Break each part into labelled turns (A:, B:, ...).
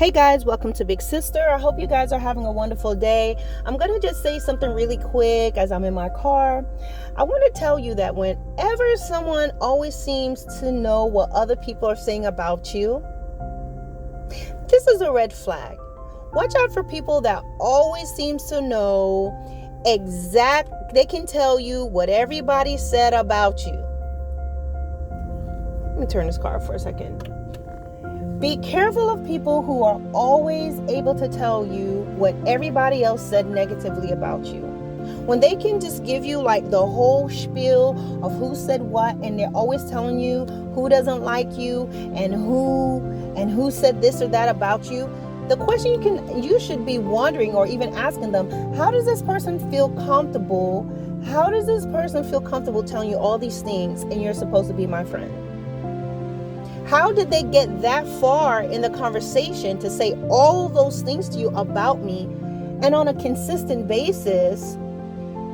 A: Hey guys, welcome to Big Sister. I hope you guys are having a wonderful day. I'm going to just say something really quick as I'm in my car. I want to tell you that whenever someone always seems to know what other people are saying about you, this is a red flag. Watch out for people that always seems to know they can tell you what everybody said about you. Let me turn this car for a second. Be careful of people who are always able to tell you what everybody else said negatively about you. When they can just give you like the whole spiel of who said what, and they're always telling you who doesn't like you and who said this or that about you. The question you should be wondering or even asking them, how does this person feel comfortable? How does this person feel comfortable telling you all these things and you're supposed to be my friend? How did they get that far in the conversation to say all those things to you about me? And on a consistent basis,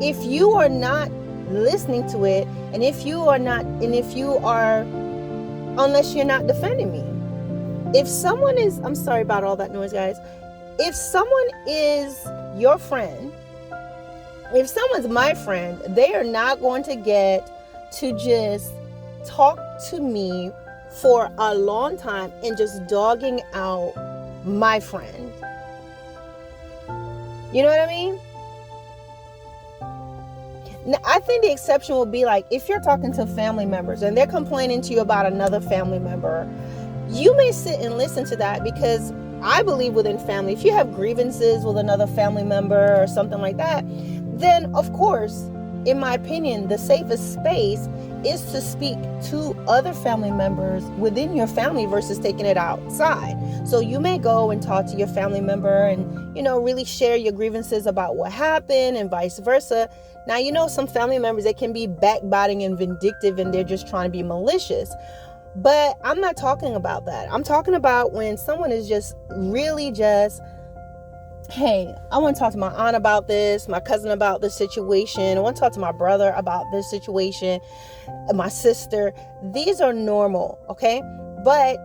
A: if you are not listening to it, unless you're not defending me. If someone is, I'm sorry about all that noise, guys. If someone is your friend, if someone's my friend, they are not going to get to just talk to me for a long time and just dogging out my friend. You know what I mean? Now, I think the exception will be like if you're talking to family members and they're complaining to you about another family member, you may sit and listen to that, because I believe within family, if you have grievances with another family member or something like that, then of course, in my opinion, the safest space is to speak to other family members within your family versus taking it outside. So you may go and talk to your family member and, really share your grievances about what happened and vice versa. Now, some family members, they can be backbiting and vindictive and they're just trying to be malicious. But I'm not talking about that. I'm talking about when someone is just really just, hey, I want to talk to my aunt about this, my cousin about this situation. I want to talk to my brother about this situation, my sister. These are normal, okay? But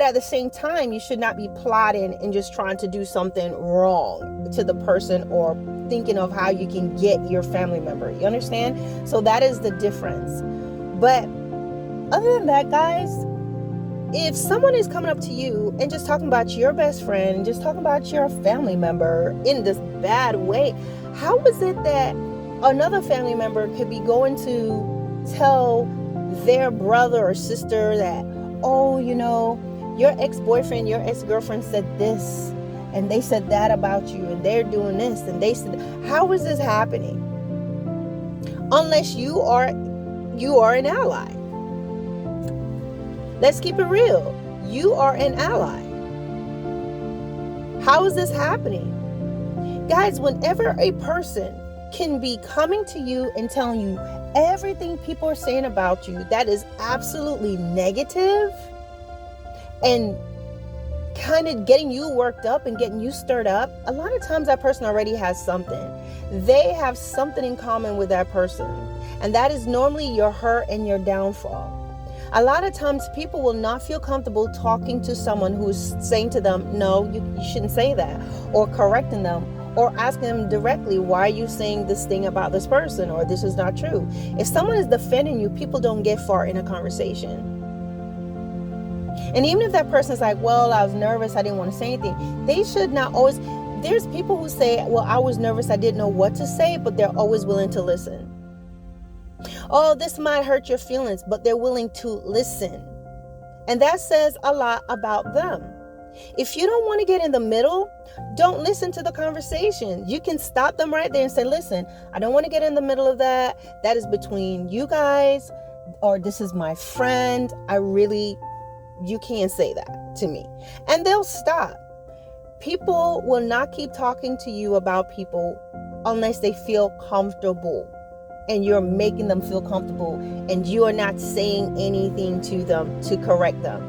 A: at the same time, you should not be plotting and just trying to do something wrong to the person or thinking of how you can get your family member. You understand? So that is the difference. But other than that, guys, if someone is coming up to you and just talking about your best friend and just talking about your family member in this bad way, how is it that another family member could be going to tell their brother or sister that, oh, your ex-boyfriend, your ex-girlfriend said this and they said that about you and they're doing this and they said, how is this happening? Unless you are an ally. Let's keep it real. You are an ally. How is this happening? Guys, whenever a person can be coming to you and telling you everything people are saying about you that is absolutely negative and kind of getting you worked up and getting you stirred up, a lot of times that person already has something. They have something in common with that person. And that is normally your hurt and your downfall. A lot of times people will not feel comfortable talking to someone who's saying to them, no, you shouldn't say that, or correcting them, or asking them directly, why are you saying this thing about this person, or this is not true. If someone is defending you, people don't get far in a conversation. And even if that person's like, well, I was nervous, I didn't want to say anything, they should not always. There's people who say, well, I was nervous, I didn't know what to say, but they're always willing to listen. Oh, this might hurt your feelings, but they're willing to listen. And that says a lot about them. If you don't want to get in the middle, don't listen to the conversation. You can stop them right there and say, listen, I don't want to get in the middle of that. That is between you guys, or this is my friend. You can't say that to me. And they'll stop. People will not keep talking to you about people unless they feel comfortable. And you're making them feel comfortable and you are not saying anything to them to correct them.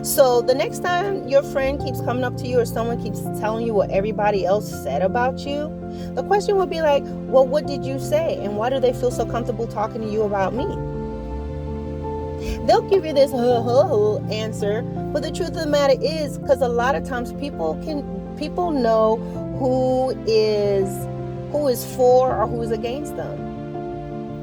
A: So the next time your friend keeps coming up to you or someone keeps telling you what everybody else said about you, the question would be like, well, what did you say? And why do they feel so comfortable talking to you about me? They'll give you this answer, but the truth of the matter is, because a lot of times people know who is for or who is against them.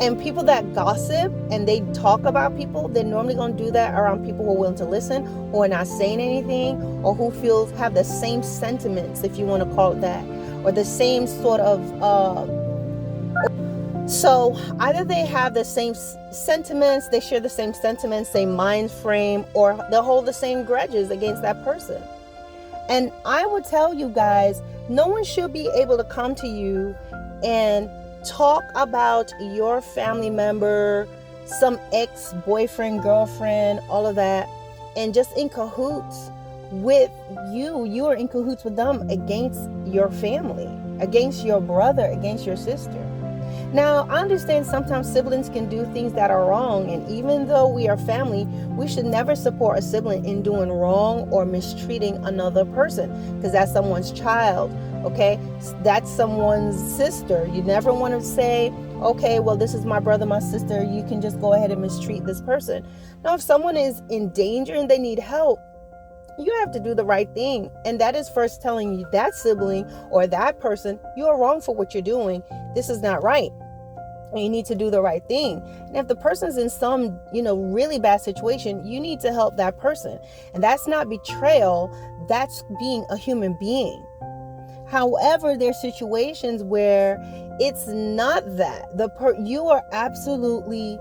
A: And people that gossip and they talk about people, they're normally going to do that around people who are willing to listen, who are not saying anything, or who have the same sentiments, if you want to call it that, or the same sort of so either they have the same sentiments, they share the same sentiments, same mind frame, or they'll hold the same grudges against that person. And I would tell you guys, no one should be able to come to you and talk about your family member, some ex-boyfriend, girlfriend, all of that, and just in cahoots with you. You are in cahoots with them against your family, against your brother, against your sister. Now, I understand sometimes siblings can do things that are wrong, and even though we are family, we should never support a sibling in doing wrong or mistreating another person, because that's someone's child, okay? That's someone's sister. You never want to say, okay, well, this is my brother, my sister, you can just go ahead and mistreat this person. Now, if someone is in danger and they need help, you have to do the right thing. And that is first telling you that sibling or that person, you are wrong for what you're doing. This is not right. You need to do the right thing. And if the person's in some, really bad situation, you need to help that person. And that's not betrayal. That's being a human being. However, there's situations where it's not that. You are absolutely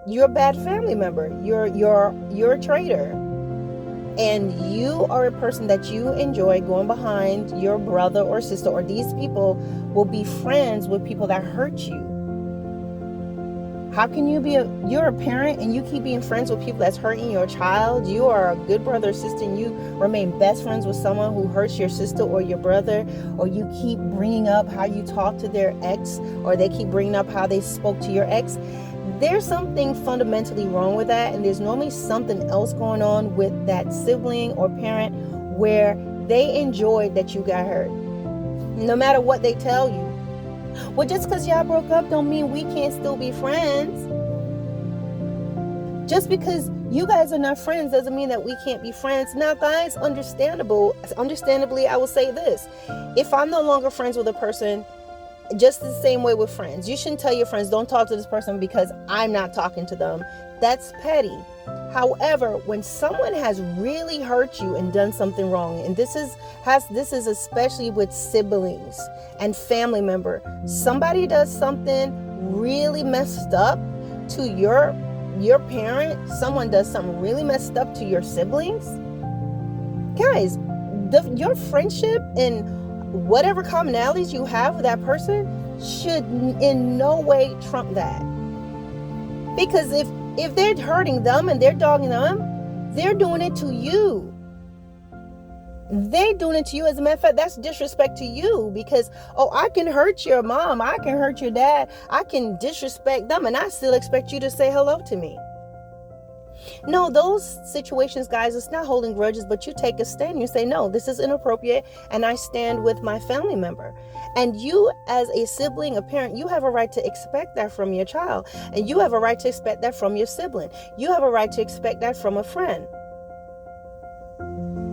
A: you're a bad family member. You're a traitor. And you are a person that you enjoy going behind your brother or sister, or these people will be friends with people that hurt you. How can you're a parent and you keep being friends with people that's hurting your child? You are a good brother or sister and you remain best friends with someone who hurts your sister or your brother, or you keep bringing up how you talk to their ex, or they keep bringing up how they spoke to your ex. There's something fundamentally wrong with that, and there's normally something else going on with that sibling or parent where they enjoyed that you got hurt. No matter what they tell you. Well, just because y'all broke up don't mean we can't still be friends. Just because you guys are not friends doesn't mean that we can't be friends. Now, guys, understandably, I will say this. If I'm no longer friends with a person, just the same way with friends, you shouldn't tell your friends, don't talk to this person because I'm not talking to them. That's petty. However, when someone has really hurt you and done something wrong, and this is especially with siblings and family member, somebody does something really messed up to your parent, someone does something really messed up to your siblings, guys, your friendship and whatever commonalities you have with that person should in no way trump that. Because if they're hurting them and they're dogging them, they're doing it to you. They're doing it to you. As a matter of fact, that's disrespect to you, because, I can hurt your mom, I can hurt your dad, I can disrespect them, and I still expect you to say hello to me. No, those situations, guys, it's not holding grudges, but you take a stand. You say, no, this is inappropriate, and I stand with my family member. And you, as a sibling, a parent, you have a right to expect that from your child. And you have a right to expect that from your sibling. You have a right to expect that from a friend.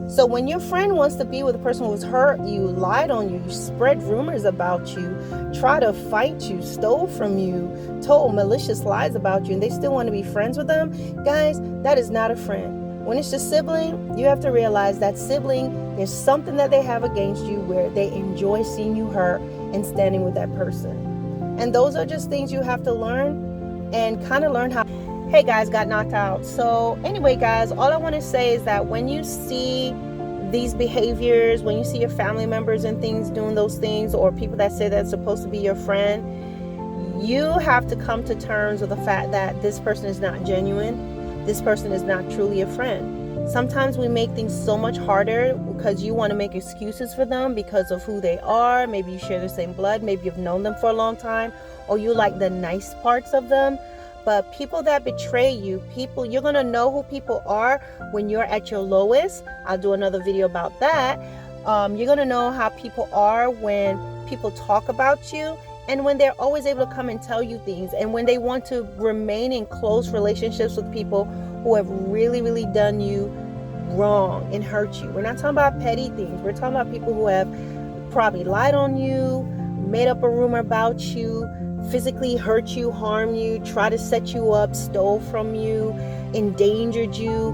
A: So when your friend wants to be with a person who's hurt you, lied on you, spread rumors about you, try to fight you, stole from you, told malicious lies about you, and they still want to be friends with them, guys, that is not a friend. When it's your sibling, you have to realize that sibling, there's something that they have against you where they enjoy seeing you hurt and standing with that person. And those are just things you have to learn and kind of learn how. Hey guys, got knocked out. So anyway, guys, all I want to say is that when you see these behaviors, when you see your family members and things doing those things, or people that say that's supposed to be your friend, you have to come to terms with the fact that this person is not genuine. This person is not truly a friend. Sometimes we make things so much harder because you want to make excuses for them because of who they are. Maybe you share the same blood. Maybe you've known them for a long time, or you like the nice parts of them. But people that betray you, you're going to know who people are when you're at your lowest. I'll do another video about that. You're going to know how people are when people talk about you. And when they're always able to come and tell you things, and when they want to remain in close relationships with people who have really, really done you wrong and hurt you. We're not talking about petty things. We're talking about people who have probably lied on you, made up a rumor about you, physically hurt you, harmed you, tried to set you up, stole from you, endangered you,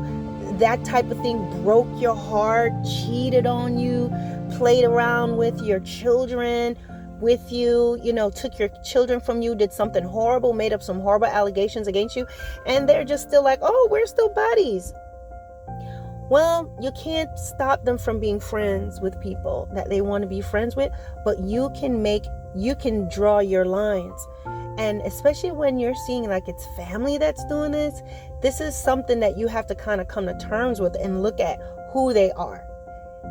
A: that type of thing, broke your heart, cheated on you, played around with your children, with you, took your children from you, did something horrible, made up some horrible allegations against you, and they're just still like, oh, we're still buddies. Well, you can't stop them from being friends with people that they want to be friends with, but you can draw your lines. And especially when you're seeing like it's family that's doing this is something that you have to kind of come to terms with and look at who they are.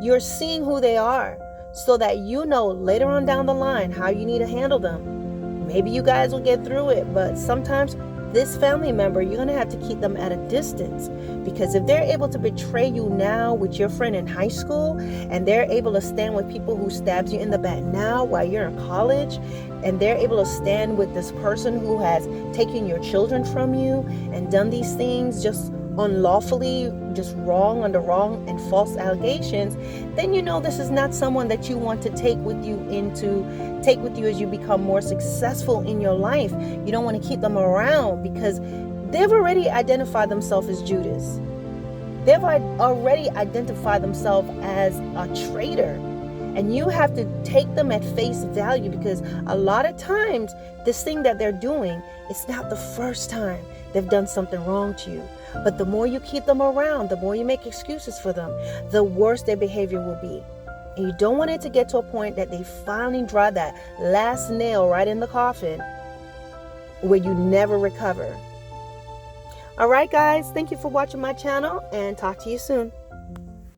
A: You're seeing who they are so that you know later on down the line how you need to handle them. Maybe you guys will get through it, but sometimes this family member, you're going to have to keep them at a distance, because if they're able to betray you now with your friend in high school, and they're able to stand with people who stabbed you in the back now while you're in college, and they're able to stand with this person who has taken your children from you and done these things just unlawfully, just wrong under wrong and false allegations, then you know this is not someone that you want to take with you as you become more successful in your life. You don't want to keep them around because they've already identified themselves as Judas. They've already identified themselves as a traitor. And you have to take them at face value, because a lot of times this thing that they're doing, it's not the first time they've done something wrong to you. But the more you keep them around, the more you make excuses for them, the worse their behavior will be. And you don't want it to get to a point that they finally drive that last nail right in the coffin where you never recover. All right, guys, thank you for watching my channel, and talk to you soon.